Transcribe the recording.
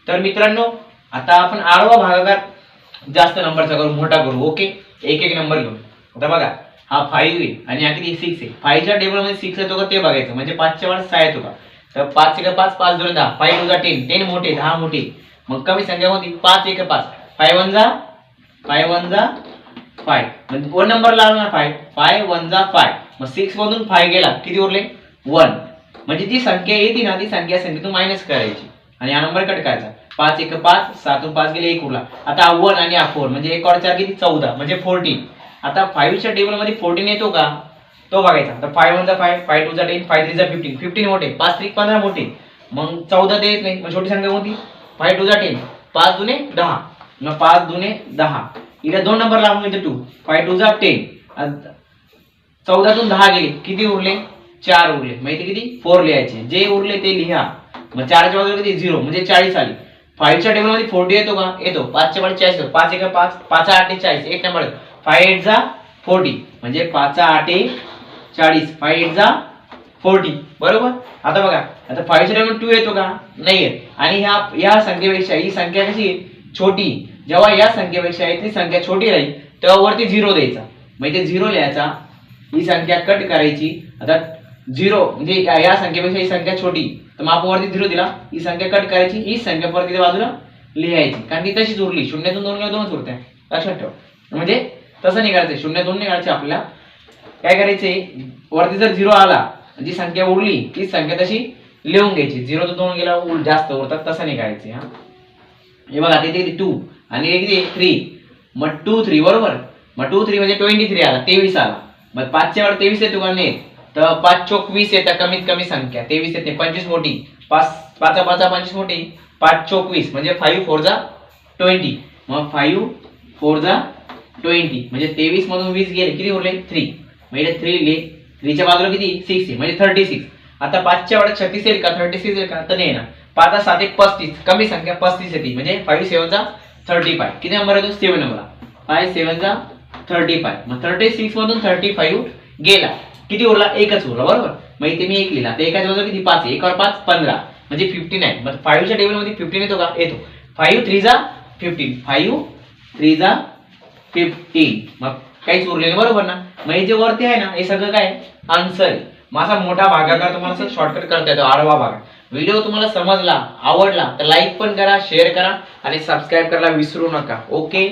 तर मित्रांनो आता आपण आडवा भागाकार जास्त नंबरचा करू, मोठा करू. ओके, एक एक नंबर घेऊ. आता बघा हा 5 आहे आणि हा किती 6 आहे. 5 च्या टेबल मध्ये 6 येतो का ते बघायचं. म्हणजे 5 च्या वर 6 येतो का. तर 5 1 5 5 2 10 5 2 10 10 मोठे 10 मोठे. मग कमी संख्या कोणती 5 1 5 5 1 जा 5 म्हणजे वन नंबर लागला ना 5 5 1 जा 5. मग 6 मधून 5 गेला किती उरले 1. म्हणजे जी संख्या येते ना ती संख्या संख्येतून मायनस करायची आणि हा नंबर कट करायचा. 5 1 5 7 5 गेले 1 उरला. आता हा 1 आणि हा 4 म्हणजे 1 और 4 किती 14 म्हणजे 14. आता 5 च्या टेबल मध्ये 14 येतो का तो बघायचा. तर 5 1 जा 5 5 2 जा 10 5 3 जा 15 15 मोठे 5 3 15 मोठे. मग 14 ते येत नाही. मग छोटी संख्या कोणती 5 2 जा 10 5 2 10. मग 5 2 10 इथे दोन नंबर लागून येते 2 5 2 जा 10. 14 तून 10 गेले किती उरले 4 उरले. माहिती किती 4 लिहायचे. जे उरले ते लिहा. मग 4 च्या बाजूला किती 0 म्हणजे 40 आली. 5 च्या टेबल मध्ये 40 येतो का येतो. 5 च्या वर 40 येतो. 5 1 5 5 8 40 एक नंबर. 5 8 जा 40 म्हणजे 5 8 40 5 8 जा 40 बरोबर. आता बघा आता 5 च्या टेबल 2 येतो का नाही येत. आणि ह्या संख्येपेक्षा ही संख्या कशी आहे छोटी. जेव्हा या संख्येपेक्षा ती संख्या छोटी राहील तेव्हा वरती 0 द्यायचा. म्हणजे 0 लिहायचा. ही संख्या कट करायची. आता 0 म्हणजे या संख्येपेक्षा ही संख्या छोटी तर मग आपण वरती 0 दिला. ही संख्या कट करायची. ही संख्या परत तिथे बाजूला लिहायची कारण ती तशीच उरली. 0 तून 2 गेला 2च उरते लक्षात ठेवा. म्हणजे तसं नाही करायचं 0 2 नाही करायचे. आपल्याला काय करायचे वरती जर 0 आला जी संख्या उरली ती संख्या तशी लिहून घ्यायची. 0 तून 2 गेला जास्त उरतात तसं नाही करायचे. हा हे बघा तिथे 2 आणि किती 3 मग 2 3 बरोबर. मग 2 3 म्हणजे 23 आला 23 आला. मग 5 च्या वर 23 येतो का नाही तर 5 चोक 20 येतं कमीत कमी संख्या 23 येते. 25 मोठी 5 5 5 25 मोठी 5 चोक 20 म्हणजे 5 4 जा 20. मग 5 4 जा 20 म्हणजे 23 मधून 20 गेले किती उरले 3 म्हणजे 3 लिहिले. 3 च्या बाजूला किती 6 आहे म्हणजे 36. आता 5 च्या वर 36 येईल का 36 येईल का तर नाही ना. 5 7 1 35 कमी संख्या 35 येते म्हणजे 5 7 जा 35 किती नंबर येतो 7 नंबर. 5 7 जा 35 मग 36 मधून 35 गेला किती उरला एकच उरला बरोबर. मग इथे मी 1 लिहिला तर एकाच्या बाजूला किती 5 1 और 5 15 म्हणजे 59. मग 5 च्या टेबल मध्ये 15 येतो का येतो. 5 3 जा 15 5 3 जा 15 मग काहीच उरले बरोबर ना. मग हे जे वरती आहे ना हे सगळं काय आन्सर आहे. माझा मोठा भागाकार तुम्हाला शॉर्टकट करता येतो आडवा भाग. व्हिडिओ तुम्हाला समजला आवडला तर लाईक पण करा शेअर करा आणि सबस्क्राईब करायला विसरू नका. ओके.